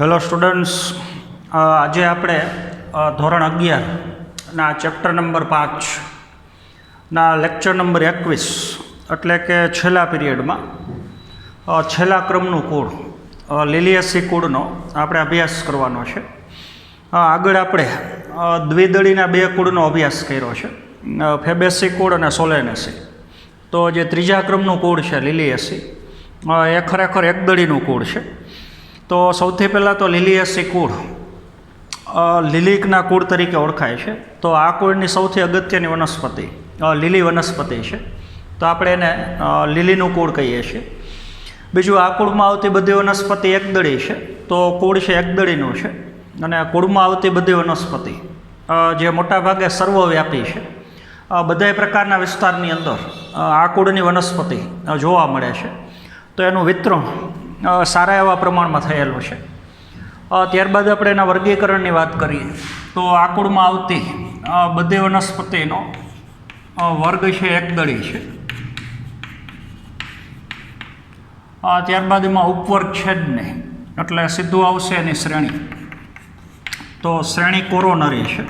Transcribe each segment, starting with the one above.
Hello students, આજે આપણે ધોરણ 11ના ચેપ્ટર નંબર 5ના લેક્ચર નંબર 21 એટલે કે છેલ્લા પીરિયડમાં છેલ્લા ક્રમનું કુળ લિલિએસી કુળનો આપણે અભ્યાસ કરવાનો છે. આગળ આપણે દ્વિદળીના બે કુળનો અભ્યાસ કર્યો છે, ફેબેસી કુળ અને સોલેનેસી. તો જે ત્રીજા ક્રમનું કુળ છે લિલિએસી, એ ખરેખર એકદળીનું કુળ છે. તો સૌથી પહેલાં તો લિલિએસી કુળ લીલિકના કુળ તરીકે ઓળખાય છે. તો આ કુળની સૌથી અગત્યની વનસ્પતિ લીલી વનસ્પતિ છે, તો આપણે એને લીલીનું કુળ કહીએ છીએ. બીજું, આ કુળમાં આવતી બધી વનસ્પતિ એકદળી છે, તો કુળ છે એકદળીનું છે. અને કુળમાં આવતી બધી વનસ્પતિ જે મોટાભાગે સર્વવ્યાપી છે, બધા પ્રકારના વિસ્તારની અંદર આ કુળની વનસ્પતિ જોવા મળે છે. તો એનું વિતરણ સારા એવા પ્રમાણમાં થયેલું છે. ત્યારબાદ આપણે એના વર્ગીકરણની વાત કરીએ તો આ કુળમાં આવતી બધી વનસ્પતિનો વર્ગ છે એકદળી છે. ત્યારબાદ એમાં ઉપવર્ગ છે જ નહીં, એટલે સીધું આવશે એની શ્રેણી. તો શ્રેણી કોરોનરી છે.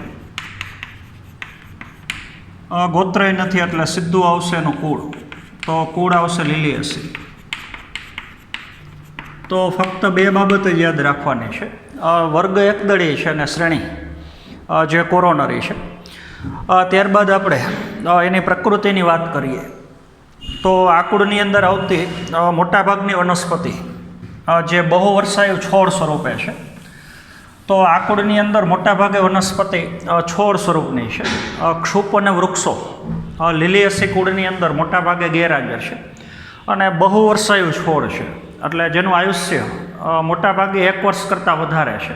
ગોત્રય નથી એટલે સીધું આવશે એનું કુળ, તો કુળ આવશે લિલિએસી. તો ફક્ત બે બાબત જ યાદ રાખવાની છે, વર્ગ એકદળી છે અને શ્રેણી જે કોરોનરી છે. ત્યારબાદ આપણે એની પ્રકૃતિની વાત કરીએ તો આ કુળની અંદર આવતી મોટાભાગની વનસ્પતિ જે બહુવર્ષાયુ છોડ સ્વરૂપે છે. તો આ કુળની અંદર મોટાભાગે વનસ્પતિ છોડ સ્વરૂપની છે. ક્ષુપ અને વૃક્ષો લિલિએસી કુળની અંદર મોટાભાગે ગેરહાજર છે. અને બહુવર્ષાયુ છોડ છે, એટલે જેનું આયુષ્ય મોટાભાગે 1 વર્ષ કરતાં વધારે છે.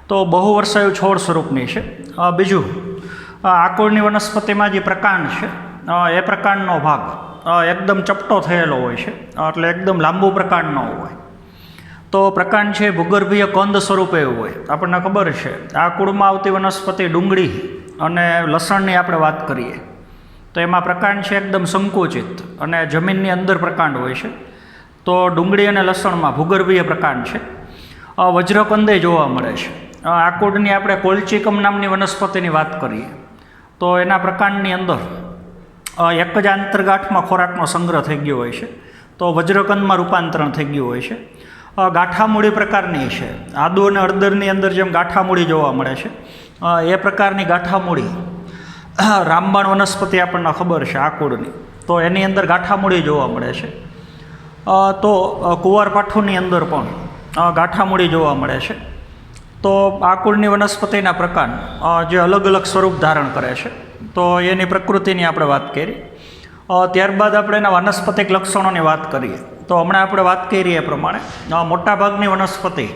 તો બહુવર્ષાયુ છોડ સ્વરૂપની છે. બીજું, આ કુળની વનસ્પતિમાં જે પ્રકાંડ છે એ પ્રકાંડનો ભાગ એકદમ ચપટો થયેલો હોય છે, એટલે એકદમ લાંબુ પ્રકાંડ ન હોય. તો પ્રકાંડ છે ભૂગર્ભીય કંદ સ્વરૂપે એવું હોય. આપણને ખબર છે આ કુળમાં આવતી વનસ્પતિ ડુંગળી અને લસણની આપણે વાત કરીએ તો એમાં પ્રકાંડ છે એકદમ સંકુચિત અને જમીનની અંદર પ્રકાંડ હોય છે. તો ડુંગળી અને લસણમાં ભૂગર્ભીય પ્રકાંડ છે. વજ્રકંદે જોવા મળે છે. આ કુળની આપણે કોલ્ચિકમ નામની વનસ્પતિની વાત કરીએ તો એના પ્રકાંડની અંદર એક જ આંતરગાંઠમાં ખોરાકનો સંગ્રહ થઈ ગયો હોય છે, તો વજ્રકંદમાં રૂપાંતરણ થઈ ગયું હોય છે. ગાંઠામૂળી પ્રકારની છે. આદુ અને હળદરની અંદર જેમ ગાંઠામૂળી જોવા મળે છે એ પ્રકારની ગાંઠામૂળી રામબાણ વનસ્પતિ આપણને ખબર છે આ કુળની, તો એની અંદર ગાંઠામૂળી જોવા મળે છે. તો કુંવારપાઠુંની અંદર પણ ગાંઠામૂળી જોવા મળે છે. તો આ કુળની વનસ્પતિના પ્રકાંડ જે અલગ અલગ સ્વરૂપ ધારણ કરે છે, તો એની પ્રકૃતિની આપણે વાત કરી. ત્યારબાદ આપણે એના વાનસ્પતિક લક્ષણોની વાત કરીએ તો હમણાં આપણે વાત કરી એ પ્રમાણે મોટાભાગની વનસ્પતિ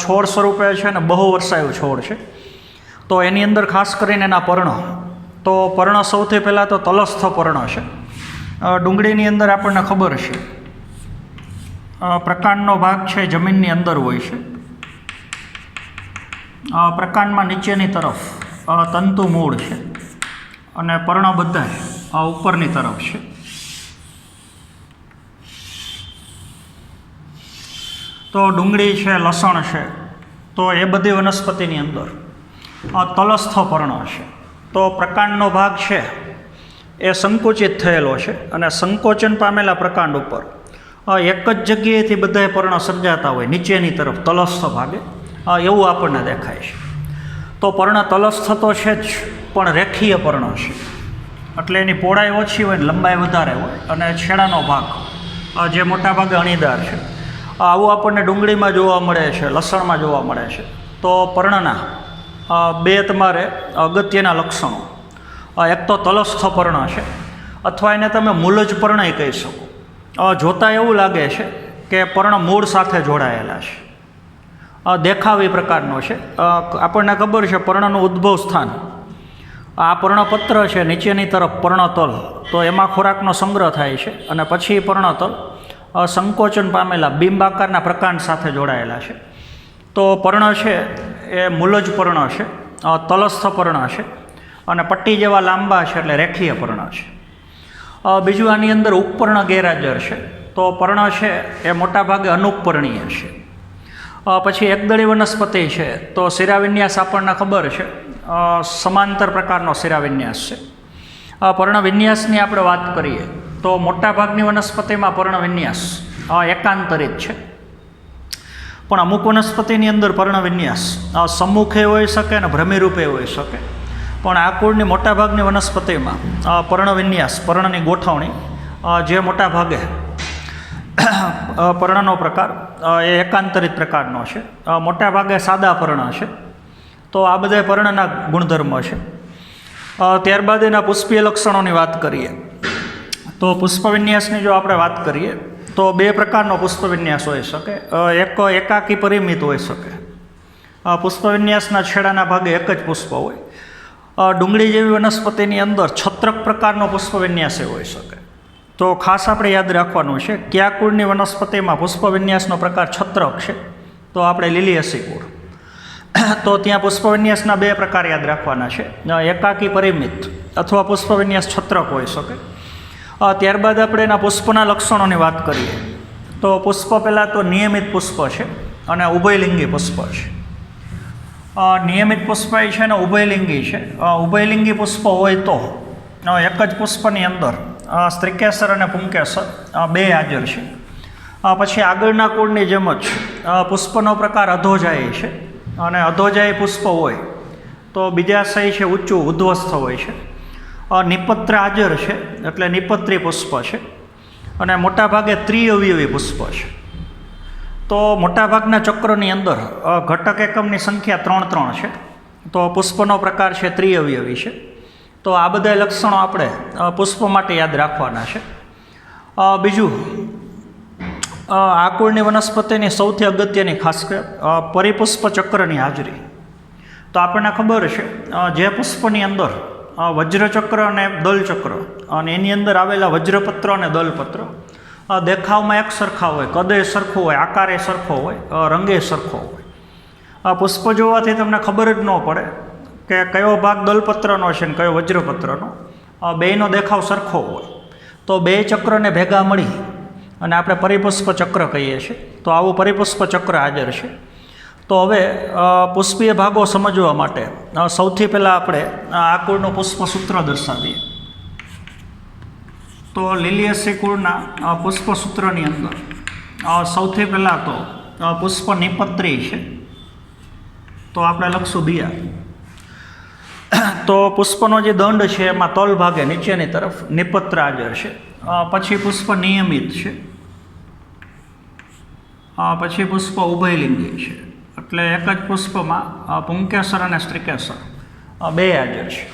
છોડ સ્વરૂપે છે અને બહુવર્ષાયુ છોડ છે. તો એની અંદર ખાસ કરીને એના પર્ણ, તો પર્ણ સૌથી પહેલાં તો તલસ્થ પર્ણ છે. ડુંગળીની અંદર આપણને ખબર છે પ્રકાંડનો ભાગ છે જમીનની અંદર હોય છે. પ્રકાંડમાં નીચેની તરફ તંતુ મૂળ છે અને પર્ણ બધા ઉપરની તરફ છે. તો ડુંગળી છે, લસણ છે, તો એ બધી વનસ્પતિની અંદર તલસ્થ પર્ણ છે. તો પ્રકાંડનો ભાગ છે એ સંકુચિત થયેલો છે અને સંકોચન પામેલા પ્રકાંડ ઉપર એક જ જગ્યાએથી બધા પર્ણ સર્જાતા હોય નીચેની તરફ તલસ્થ ભાગે, એવું આપણને દેખાય છે. તો પર્ણ તલસ્થ તો છે જ, પણ રેખીય પર્ણ છે, એટલે એની પહોળાઈ ઓછી હોય ને લંબાઈ વધારે હોય અને છેડાનો ભાગ જે મોટાભાગે અણીદાર છે. આવું આપણને ડુંગળીમાં જોવા મળે છે, લસણમાં જોવા મળે છે. તો પર્ણના બે તમારે અગત્યના લક્ષણો, એક તો તલસ્થ પર્ણ છે, અથવા એને તમે મૂલજ પર્ણય કહી શકો. જોતાં એવું લાગે છે કે પર્ણ મૂળ સાથે જોડાયેલા છે, દેખાવી પ્રકારનો છે. આપણને ખબર છે પર્ણનું ઉદ્ભવ સ્થાન આ પર્ણપત્ર છે, નીચેની તરફ પર્ણતલ, તો એમાં ખોરાકનો સંગ્રહ થાય છે અને પછી પર્ણતલ સંકોચન પામેલા બિંબાકારના પ્રકાંડ સાથે જોડાયેલા છે. તો પર્ણ છે એ મૂલજ પર્ણ છે, તલસ્થ પર્ણ છે અને પટ્ટી જેવા લાંબા છે, એટલે રેખીય પર્ણ છે. બીજું, આની અંદર ઉપપર્ણ ગેરહાજર છે. તો પર્ણ છે એ મોટાભાગે અનુપર્ણીય છે. પછી એકદળી વનસ્પતિ છે તો શિરાવિન્યાસ આપણને ખબર છે, સમાંતર પ્રકારનો શિરાવિન્યાસ છે. પર્ણવિન્યાસની આપણે વાત કરીએ તો મોટાભાગની વનસ્પતિમાં પર્ણવિન્યાસ એકાંતરિત છે, પણ અમુક વનસ્પતિની અંદર પર્ણવિન્યાસ સમ્મુખે હોઈ શકે અને ભ્રમિરૂપે હોઈ શકે. પણ આ કુળની મોટાભાગની વનસ્પતિમાં પર્ણવિન્યાસ, પર્ણની ગોઠવણી જે મોટાભાગે પર્ણનો પ્રકાર એ એકાંતરિત પ્રકારનો છે. મોટાભાગે સાદા પર્ણ છે. તો આ બધા પર્ણના ગુણધર્મો છે. ત્યારબાદ એના પુષ્પીય લક્ષણોની વાત કરીએ તો પુષ્પવિન્યાસની જો આપણે વાત કરીએ તો બે પ્રકારનો પુષ્પવિન્યાસ હોઈ શકે. એક એકાકી પરિમિત હોઈ શકે. પુષ્પવિન્યાસના છેડાના ભાગે એક જ પુષ્પ હોય. ડુંગળી જેવી વનસ્પતિની અંદર છત્રક પ્રકારનો પુષ્પવિન્યાસ હોઈ શકે. તો ખાસ આપણે યાદ રાખવાનું છે કયા કુળની વનસ્પતિમાં પુષ્પવિન્યાસનો પ્રકાર છત્રક છે, તો આપણે લીલિયસી કુળ. તો ત્યાં પુષ્પવિન્યાસના બે પ્રકાર યાદ રાખવાના છે, એકાકી પરિમિત અથવા પુષ્પવિન્યાસ છત્રક હોઈ શકે. ત્યારબાદ આપણે એના પુષ્પના લક્ષણોની વાત કરીએ તો પુષ્પ પહેલાં તો નિયમિત પુષ્પ છે અને ઉભયલિંગી પુષ્પ છે. નિયમિત પુષ્પ છે અને ઉભયલિંગી છે. ઉભયલિંગી પુષ્પ હોય તો એક જ પુષ્પની અંદર સ્ત્રીકેસર અને પુંકેસર બે હાજર છે. પછી આગળના કુળની જેમ જ પુષ્પનો પ્રકાર અધોજાયી છે અને અધોજાયી પુષ્પ હોય તો બીજાશય છે ઊંચું ઉદ્ધ્વસ્થ હોય છે. નિપત્ર હાજર છે એટલે નિપત્રી પુષ્પ છે અને મોટાભાગે ત્રિઅવયવી પુષ્પ છે. તો મોટાભાગના ચક્રની અંદર ઘટક એકમની સંખ્યા 3 છે. તો પુષ્પનો પ્રકાર છે ત્રિઅવયવી છે. તો આ બધા લક્ષણો આપણે પુષ્પ માટે યાદ રાખવાના છે. બીજું, આ કુળની વનસ્પતિની સૌથી અગત્યની ખાસ પરિપુષ્પ ચક્રની હાજરી. તો આપણને ખબર છે જે પુષ્પની અંદર વજ્રચક્ર અને દલચક્ર અને એની અંદર આવેલા વજ્રપત્ર અને દલપત્ર દેખાવમાં એક સરખા હોય, કદે સરખું હોય, આકારે સરખો હોય, રંગે સરખો હોય. પુષ્પ જોવાથી તમને ખબર જ ન પડે કે કયો ભાગ દલપત્રનો છે ને કયો વજ્રપત્રનો. બેયનો દેખાવ સરખો હોય તો બે ચક્રને ભેગા મળી અને આપણે પરિપુષ્પ ચક્ર કહીએ છીએ. તો આવું પરિપુષ્પ ચક્ર હાજર છે. તો હવે પુષ્પીય ભાગો સમજવા માટે સૌથી પહેલાં આપણે આ કુળનું પુષ્પસૂત્ર દર્શાવીએ. તો લીલિયસી કુળના પુષ્પસૂત્રની અંદર સૌથી પહેલાં તો પુષ્પ નિપત્રી છે. તો આપણે લખશું બિયા. તો પુષ્પનો જે દંડ છે એમાં તલ ભાગે નીચેની તરફ નિપત્ર હાજર છે. પછી પુષ્પ નિયમિત છે. પછી પુષ્પ ઉભયલિંગી છે એટલે એક જ પુષ્પમાં પુંકેસર અને સ્ત્રીકેસર બે હાજર છે.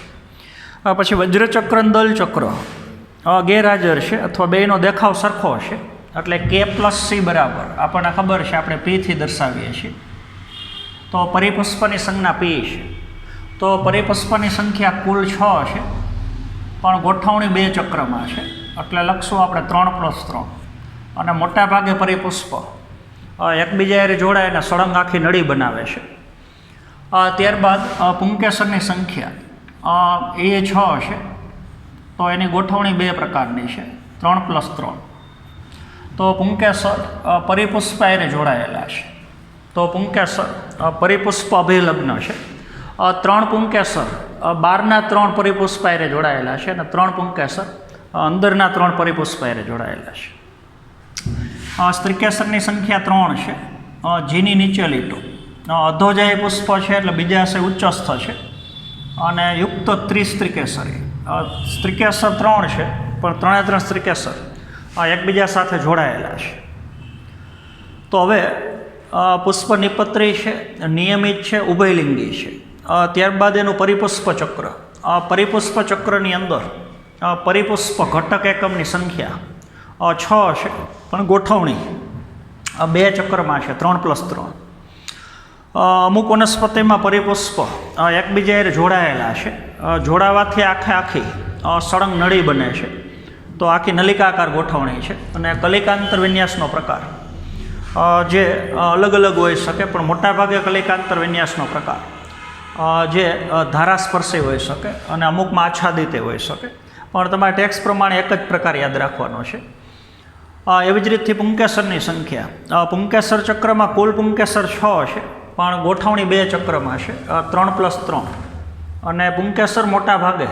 પછી વજ્રચક્ર અને દલચક્ર ગેરહાજર છે અથવા બેનો દેખાવ સરખો છે એટલે K+C બરાબર આપણને ખબર છે, આપણે P થી દર્શાવીએ છીએ. તો પરિપુષ્પની સંજ્ઞા P છે. તો પરિપુષ્પની સંખ્યા કુલ 6 છે પણ ગોઠવણી બે ચક્રમાં છે એટલે લખશું આપણે 3+3. અને મોટાભાગે પરિપુષ્પ એકબીજા હારે જોડાઈને સળંગ આખી નળી બનાવે છે. ત્યારબાદ પુંકેસરની સંખ્યા એ 6 છે તો એની ગોઠવણી બે પ્રકારની છે, 3+3. તો પુંકેસર પરિપુષ્પ હારે જોડાયેલા છે. તો પુંકેસર પરિપુષ્પ અભિલગ્ન છે. 3 પુંકેસર બહારના 3 પરિપુષ્પ હારે જોડાયેલા છે અને 3 પુંકેસર અંદરના 3 પરિપુષ્પ હારે જોડાયેલા છે. સ્ત્રીકેસરની સંખ્યા 3 છે. જીની નીચે લીટો અધોજાયી પુષ્પ છે એટલે બીજાશય ઉચ્ચસ્થ છે અને યુક્ત ત્રિસ્ત્રીકેસરી. સ્ત્રીકેસર 3 છે પણ 3 સ્ત્રીકેસર એકબીજા સાથે જોડાયેલા છે. તો હવે પુષ્પ નિપત્રી છે, નિયમિત છે, ઉભયલિંગી છે. ત્યારબાદ એનું પરિપુષ્પ ચક્ર. પરિપુષ્પ ચક્રની અંદર પરિપુષ્પ ઘટક એકમની સંખ્યા 6 છે પણ ગોઠવણી બે ચક્રમાં છે, 3+3. અમુક વનસ્પતિમાં પરિપુષ્પ એકબીજા જોડાયેલા છે. જોડાવાથી આખી સળંગ નળી બને છે. તો આખી નલિકાકાર ગોઠવણી છે અને કલિકાંતર વિન્યાસનો પ્રકાર જે અલગ અલગ હોઈ શકે પણ મોટાભાગે કલિકાંતર વિન્યાસનો પ્રકાર જે ધારાસ્પર્શી હોઈ શકે અને અમુકમાં આચ્છાદિત હોઈ શકે. પણ તમારે ટેક્સ પ્રમાણે એક જ પ્રકાર યાદ રાખવાનો છે. એવી જ રીતથી પુંકેસરની સંખ્યા, પુંકેસર ચક્રમાં કુલ પુંકેસર 6 છે, પણ ગોઠવણી 2 ચક્રમાં છે, 3+3. અને પુંકેસર મોટા ભાગે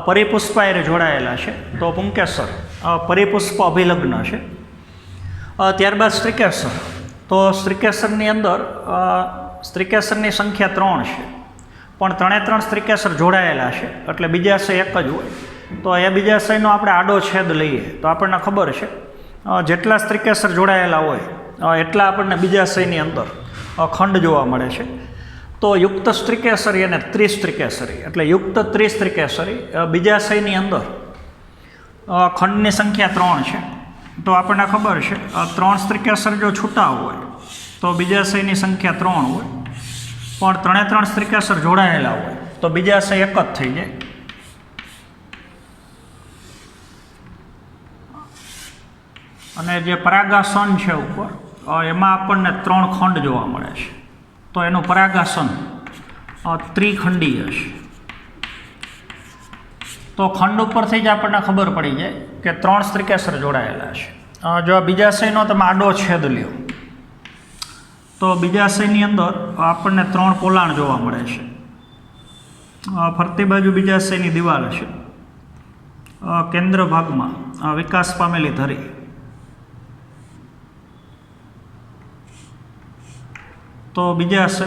પરિપુષ્પાએ જોડાયેલા છે, તો પુંકેસર પરિપુષ્પ અભિલગ્ન છે. ત્યારબાદ સ્ત્રીકેસર, તો સ્ત્રીકેસરની અંદર સ્ત્રીકેસરની સંખ્યા 3 છે, પણ 3 સ્ત્રીકેસર જોડાયેલા છે, એટલે બીજાશય એક જ હોય. તો એ બીજાશયનો આપણે આડો છેદ લઈએ તો આપણને ખબર છે જેટલા સ્ત્રીકેસર જોડાયેલા હોય એટલા આપણને બીજાશયની અંદર ખંડ જોવા મળે છે. તો યુક્ત સ્ત્રીકેસરી અને ત્રિસ્ત્રીકેસરી, એટલે યુક્ત ત્રિસ્ત્રીકેસરી બીજાશયની અંદર ખંડની સંખ્યા 3 છે. તો આપણને ખબર છે 3 સ્ત્રીકેસર જો છૂટા હોય તો બીજાશયની સંખ્યા 3 હોય, પણ 3 સ્ત્રીકેસર જોડાયેલા હોય તો બીજાશય એક જ થઈ જાય. અને જે પરાગાસન છે ઉપર, એમાં આપણને 3 ખંડ જોવા મળે છે, તો એનું પરાગાસન ત્રિખંડીય છે. તો ખંડ ઉપરથી જ આપણને ખબર પડી જાય કે 3 સ્ત્રીકેસર જોડાયેલા છે. જો આ બીજાશયનો તમે આડો છેદ લ્યો તો બીજાશયની અંદર આપણને 3 પોલાણ જોવા મળે છે. ફરતી બાજુ બીજાશયની દિવાલ છે, કેન્દ્ર ભાગમાં વિકાસ પામેલી ધરી. તો બીજાશય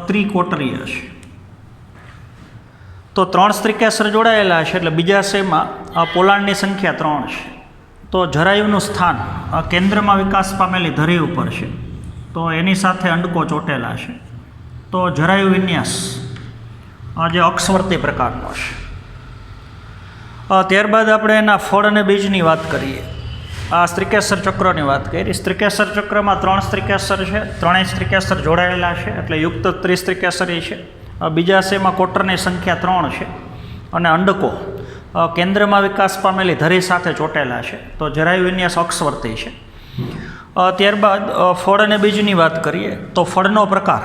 ત્રિકોટરીય છે. તો 3 સ્ત્રીકેસર જોડાયેલા છે એટલે બીજાશયમાં પોલાણની સંખ્યા 3 છે. તો જરાયુનું સ્થાન કેન્દ્રમાં વિકાસ પામેલી ધરી ઉપર છે, તો એની સાથે અંડકો ચોટેલા છે. તો જરાયુ વિન્યાસ જે અક્ષવર્તી પ્રકારનો છે. ત્યારબાદ આપણે એના ફળ અને બીજની વાત કરીએ. આ સ્ત્રીકેસર ચક્રની વાત કરી. સ્ત્રીકેસર ચક્રમાં 3 સ્ત્રીકેસર છે, 3 સ્ત્રીકેસર જોડાયેલા છે, એટલે યુક્ત ત્રિસ્ત્રીકેસરી છે. બીજાશયમાં કોટરની સંખ્યા 3 છે, અને અંડકો કેન્દ્રમાં વિકાસ પામેલી ધરી સાથે ચોટેલા છે. તો જરાયુ વિન્યાસ અક્ષવર્તી છે. ત્યારબાદ ફળ અને બીજની વાત કરીએ તો ફળનો પ્રકાર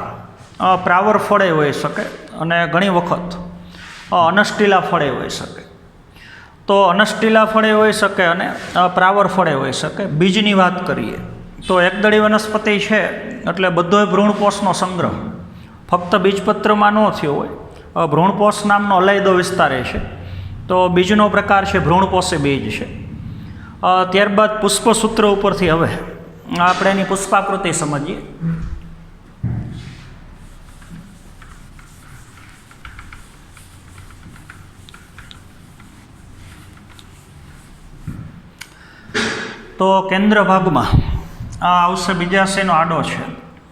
પ્રાવર ફળે હોઈ શકે, અને ઘણી વખત અનષ્ટિલા ફળે હોઈ શકે. તો અનષ્ટિલા ફળે હોઈ શકે અને પ્રાવર ફળે હોઈ શકે. બીજની વાત કરીએ તો એકદળી વનસ્પતિ છે, એટલે બધોય ભ્રૂણપોષનો સંગ્રહ ફક્ત બીજપત્રમાં ન થયો હોય. ભ્રૂણપોષ નામનો અલાયદો વિસ્તાર છે, તો બીજનો પ્રકાર છે ભ્રૂણપોષી બીજ છે. ત્યારબાદ પુષ્પસૂત્ર ઉપરથી હવે આપણે એની પુષ્પાકૃતિ સમજીએ. તો કેન્દ્ર ભાગમાં આ આવશે બીજાશયનો આડો છે,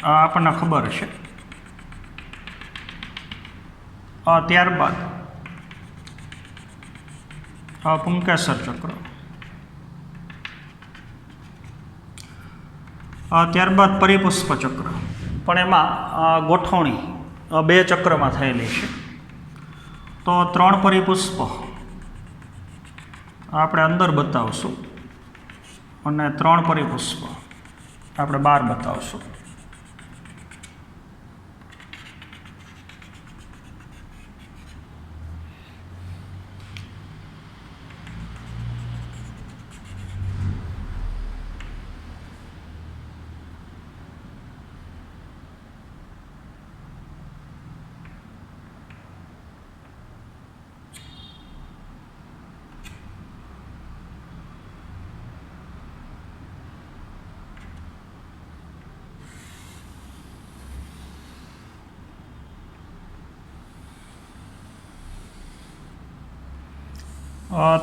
આપણને ખબર છે. ત્યારબાદ પુંકેસર ચક્ર, ત્યારબાદ પરિપુષ્પ ચક્ર, પણ એમાં ગોઠવણી 2 ચક્રમાં થયેલી છે. તો 3 પરિપુષ્પ આપણે અંદર બતાવશું, અને 3 પરિપુષ્પ આપણે બહાર બતાવશું.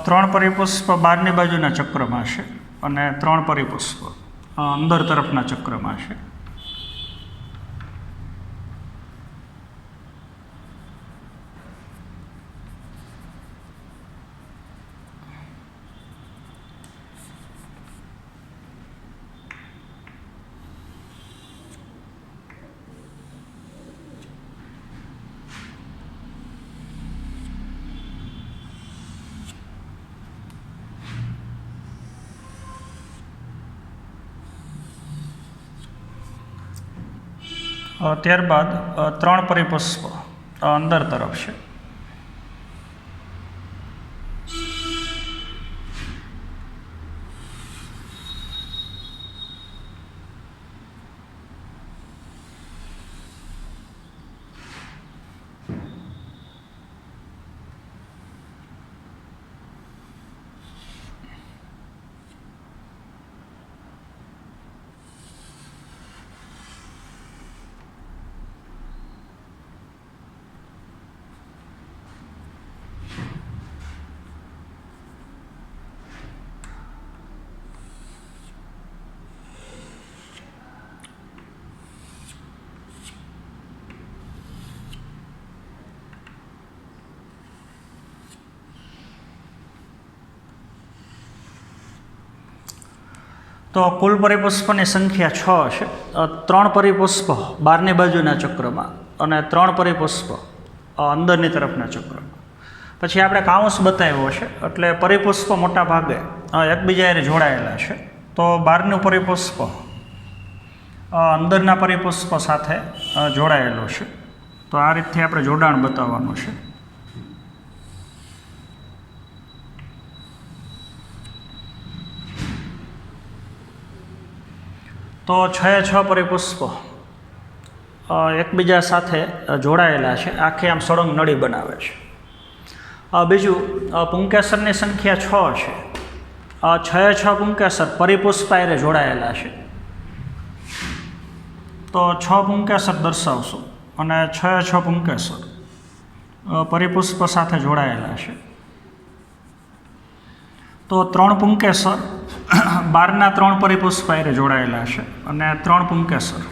ત્રણ પરિપુષ્પ બહારની બાજુના ચક્રમાં છે, અને 3 પરિપુષ્પ અંદર તરફના ચક્રમાં છે. ત્યારબાદ 3 પરિપુષ્પ અંદર તરફ છે. તો કુલ પરિપુષ્પની સંખ્યા 6 છે. 3 પરિપુષ્પ બહારની બાજુના ચક્રમાં અને 3 પરિપુષ્પ અંદરની તરફના ચક્રમાં. પછી આપણે કાઉન્સ બતાવ્યો છે, એટલે પરિપુષ્પ મોટા ભાગે એકબીજાને જોડાયેલા છે. તો બહારનું પરિપુષ્પ અંદરના પરિપુષ્પ સાથે જોડાયેલો છે. તો આ રીતથી આપણે જોડાણ બતાવવાનું છે. તો 6 પરિપુષ્પ એકબીજા સાથે જોડાયેલા છે, આખી આમ સળંગ નળી બનાવે છે. બીજું પુંકેસરની સંખ્યા 6 છે. 6 પુંકેસર પરિપુષ્પ હારે જોડાયેલા છે. તો 6 પુંકેસર દર્શાવશું અને 6 પુંકેસર પરિપુષ્પ સાથે જોડાયેલા છે. તો 3 પુંકેસર બહારના 3 પરિપુષ્પ હારે જોડાયેલા છે અને 3 પુંકેસર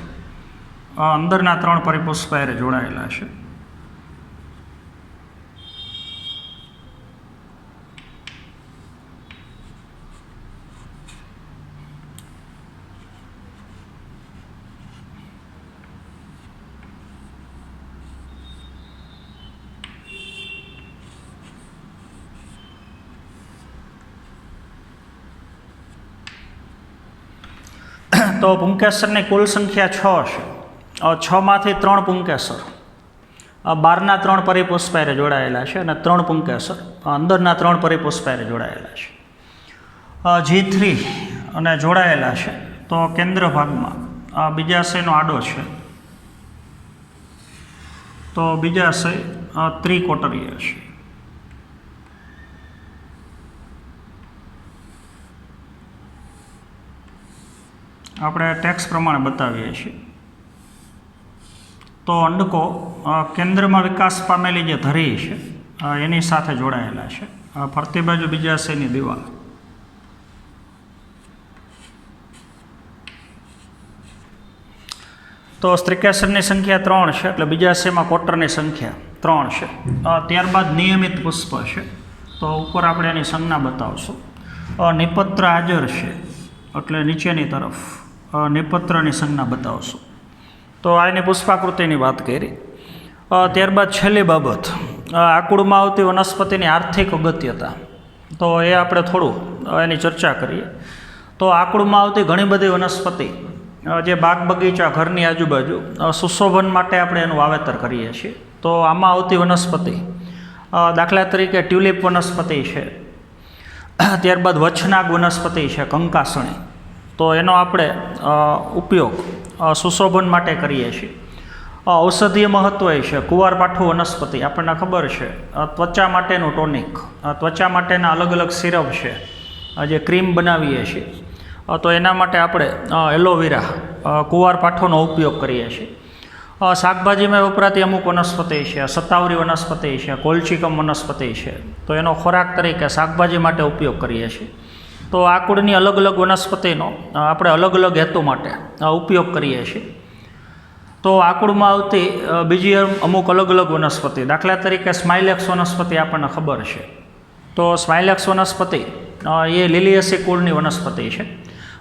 અંદરના 3 પરિપુષ્પ હારે જોડાયેલા છે. તો પુંકેસરની કુલ સંખ્યા 6 છે. 6માંથી 3 પુંકેસર બહારના 3 પરિપુષ્પ હારે જોડાયેલા છે અને 3 પુંકેસર અંદરના 3 પરિપુષ્પ હારે જોડાયેલા છે. G3 અને જોડાયેલા છે. તો કેન્દ્ર ભાગમાં બીજાશયનો આડો છે. તો બીજાશય ત્રિકોટરીય છે. આપણે ટેક્સ્ટ પ્રમાણે બતાવીએ છીએ. તો અંડકો કેન્દ્રમાં વિકાસ પામેલી જે ધરી છે એની સાથે જોડાયેલા છે. ફરતી બાજુ બીજાશયની દિવાલ. તો સ્ત્રીકેસરની સંખ્યા 3 છે, એટલે બીજાશયમાં કોટરની સંખ્યા 3 છે. ત્યારબાદ નિયમિત પુષ્પ છે. તો ઉપર આપણે એની સંજ્ઞા બતાવશું. નિપત્ર હાજર છે, એટલે નીચેની તરફ નિપત્રની સંજ્ઞા બતાવશું. તો આ એની પુષ્પાકૃતિની વાત કરી. ત્યારબાદ છેલ્લી બાબત, આકુળમાં આવતી વનસ્પતિની આર્થિક અગત્યતા. તો એ આપણે થોડું એની ચર્ચા કરીએ. તો આકુળમાં આવતી ઘણી બધી વનસ્પતિ જે બાગ બગીચા ઘરની આજુબાજુ સુશોભન માટે આપણે એનું વાવેતર કરીએ છીએ. તો આમાં આવતી વનસ્પતિ દાખલા તરીકે ટ્યુલિપ વનસ્પતિ છે. ત્યારબાદ વચનાગ વનસ્પતિ છે, કંકાસણી. તો એનો આપણે ઉપયોગ સુશોભન માટે કરીએ છીએ. ઔષધીય મહત્વ છે કુંવારપાઠું વનસ્પતિ. આપણને ખબર છે ત્વચા માટેનું ટોનિક, ત્વચા માટેના અલગ અલગ સિરપ છે જે ક્રીમ બનાવીએ છીએ. તો એના માટે આપણે એલોવેરા કુંવારપાઠોનો ઉપયોગ કરીએ છીએ. શાકભાજીમાં વપરાતી અમુક વનસ્પતિ છે, સતાવરી વનસ્પતિ છે, કોલચિકમ વનસ્પતિ છે. તો એનો ખોરાક તરીકે શાકભાજી માટે ઉપયોગ કરીએ છીએ. તો આકુળની અલગ અલગ વનસ્પતિનો આપણે અલગ અલગ હેતુ માટે ઉપયોગ કરીએ છીએ. તો આકુળમાં આવતી બીજી અમુક અલગ અલગ વનસ્પતિ, દાખલા તરીકે સ્માઇલેક્સ વનસ્પતિ આપણને ખબર છે. તો સ્માઇલેક્સ વનસ્પતિ એ લીલિયસી કુળની વનસ્પતિ છે,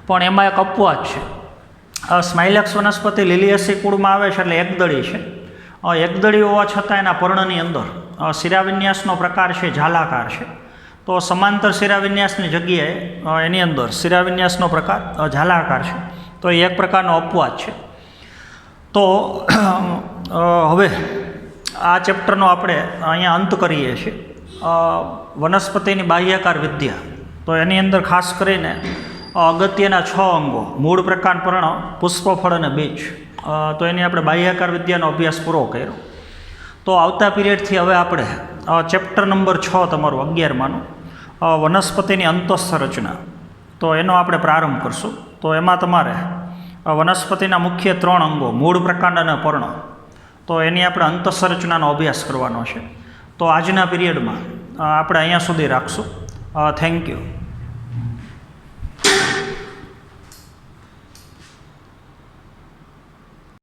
પણ એમાં એક અપવાદ છે. સ્માઇલેક્સ વનસ્પતિ લીલિયસી કુળમાં આવે છે, એટલે એકદળી છે. એકદળી હોવા છતાં એના પર્ણની અંદર શિરાવિન્યાસનો પ્રકાર છે ઝાલાકાર છે. તો સમાંતર શિરાવિન્યાસની જગ્યાએ એની અંદર શિરાવિન્યાસનો પ્રકાર ઝાલાકાર છે. તો એ એક પ્રકારનો અપવાદ છે. તો હવે આ ચેપ્ટરનો આપણે અહીંયા અંત કરીએ છીએ. વનસ્પતિની બાહ્યાકાર વિદ્યા. તો એની અંદર ખાસ કરીને અગત્યના 6 અંગો, મૂળ, પ્રકાંડ, પર્ણ, પુષ્પફળ અને બીજ. તો એની આપણે બાહ્યાકાર વિદ્યાનો અભ્યાસ પૂરો કર્યો. તો આવતા પીરિયડથી હવે આપણે ચેપ્ટર નંબર 6 તમારું 11માનું વનસ્પતિની અંતઃસંરચના. તો એનો આપણે પ્રારંભ કરશું. તો એમાં તમારે વનસ્પતિના મુખ્ય 3 અંગો, મૂળ, પ્રકાંડ અને પર્ણ. તો એની આપણે અંતઃસંરચનાનો અભ્યાસ કરવાનો છે. તો આજના પીરિયડમાં આપણે અહીંયા સુધી રાખશું. Thank you.